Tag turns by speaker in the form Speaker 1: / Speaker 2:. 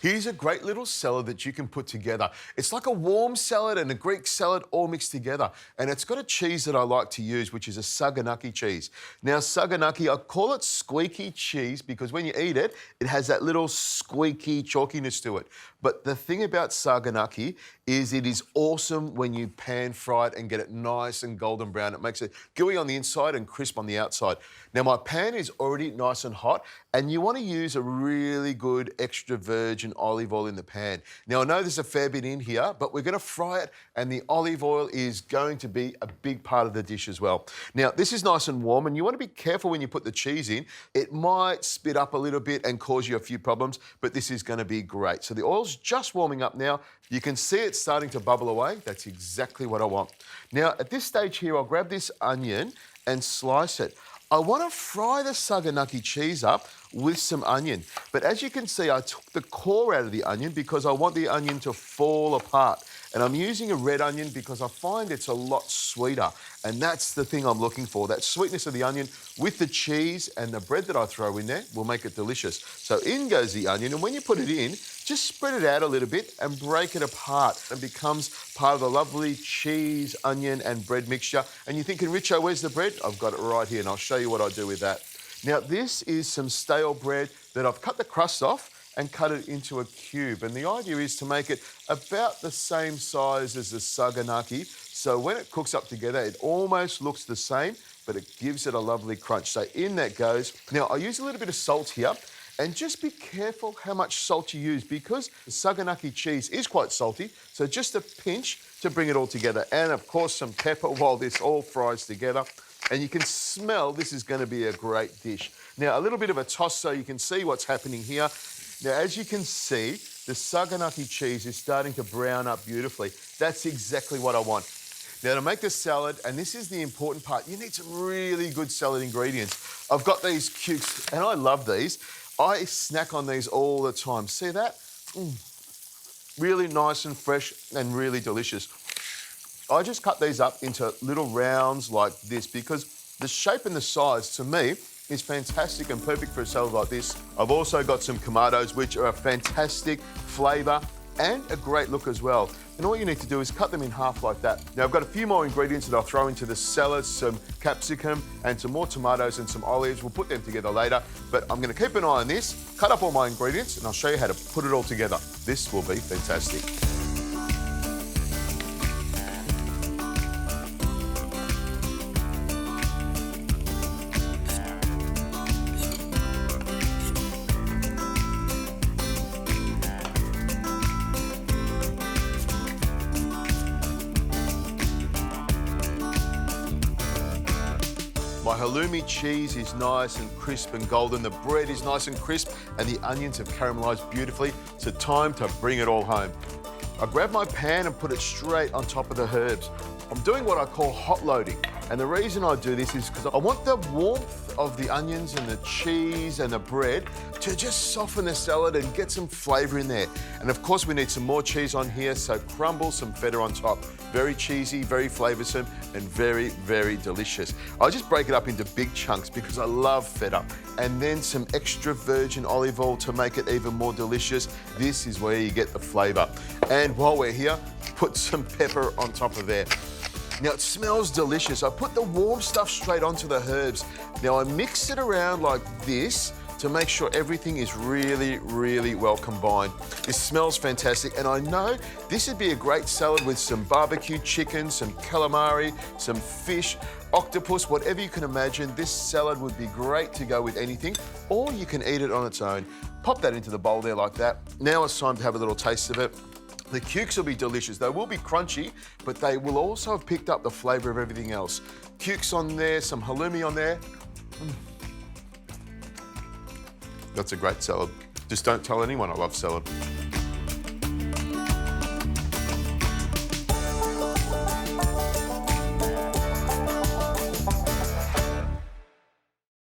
Speaker 1: Here's a great little salad that you can put together. It's like a warm salad and a Greek salad all mixed together. And it's got a cheese that I like to use, which is a saganaki cheese. Now, saganaki, I call it squeaky cheese because when you eat it, it has that little squeaky chalkiness to it. But the thing about saganaki is it is awesome when you pan fry it and get it nice and golden brown. It makes it gooey on the inside and crisp on the outside. Now, my pan is already nice and hot, and you want to use a really good extra virgin olive oil in the pan. Now, I know there's a fair bit in here, but we're going to fry it, and the olive oil is going to be a big part of the dish as well. Now, this is nice and warm, and you want to be careful when you put the cheese in. It might spit up a little bit and cause you a few problems, but this is going to be great. So the oil's just warming up now. You can see it starting to bubble away. That's exactly what I want. Now, at this stage here, I'll grab this onion and slice it. I want to fry the saganaki cheese up with some onion. But as you can see, I took the core out of the onion because I want the onion to fall apart. And I'm using a red onion because I find it's a lot sweeter. And that's the thing I'm looking for. That sweetness of the onion with the cheese and the bread that I throw in there will make it delicious. So in goes the onion. And when you put it in, just spread it out a little bit and break it apart. It becomes part of the lovely cheese, onion and bread mixture. And you're thinking, Richo, where's the bread? I've got it right here and I'll show you what I do with that. Now, this is some stale bread that I've cut the crust off and cut it into a cube. And the idea is to make it about the same size as the saganaki. So when it cooks up together, it almost looks the same, but it gives it a lovely crunch. So in that goes. Now, I use a little bit of salt here. And just be careful how much salt you use because the saganaki cheese is quite salty. So just a pinch to bring it all together. And of course, some pepper while this all fries together. And you can smell this is going to be a great dish. Now, a little bit of a toss so you can see what's happening here. Now, as you can see, the saganaki cheese is starting to brown up beautifully. That's exactly what I want. Now, to make this salad, and this is the important part, you need some really good salad ingredients. I've got these Qukes, and I love these. I snack on these all the time. See that? Really nice and fresh and really delicious. I just cut these up into little rounds like this because the shape and the size, to me, is fantastic and perfect for a salad like this. I've also got some Kumatos, which are a fantastic flavour and a great look as well. And all you need to do is cut them in half like that. Now, I've got a few more ingredients that I'll throw into the salad, some capsicum and some more tomatoes and some olives. We'll put them together later, but I'm going to keep an eye on this, cut up all my ingredients, and I'll show you how to put it all together. This will be fantastic. My halloumi cheese is nice and crisp and golden. The bread is nice and crisp and the onions have caramelised beautifully. So time to bring it all home. I grab my pan and put it straight on top of the herbs. I'm doing what I call hot loading. And the reason I do this is because I want the warmth of the onions and the cheese and the bread to just soften the salad and get some flavour in there. And of course we need some more cheese on here, so crumble some feta on top. Very cheesy, very flavoursome and very, very delicious. I just break it up into big chunks because I love feta. And then some extra virgin olive oil to make it even more delicious. This is where you get the flavour. And while we're here, put some pepper on top of there. Now, it smells delicious. I put the warm stuff straight onto the herbs. Now, I mix it around like this to make sure everything is really, really well combined. It smells fantastic, and I know this would be a great salad with some barbecue chicken, some calamari, some fish, octopus, whatever you can imagine. This salad would be great to go with anything, or you can eat it on its own. Pop that into the bowl there like that. Now it's time to have a little taste of it. The Qukes will be delicious. They will be crunchy, but they will also have picked up the flavour of everything else. Qukes on there, some halloumi on there. That's a great salad. Just don't tell anyone I love salad.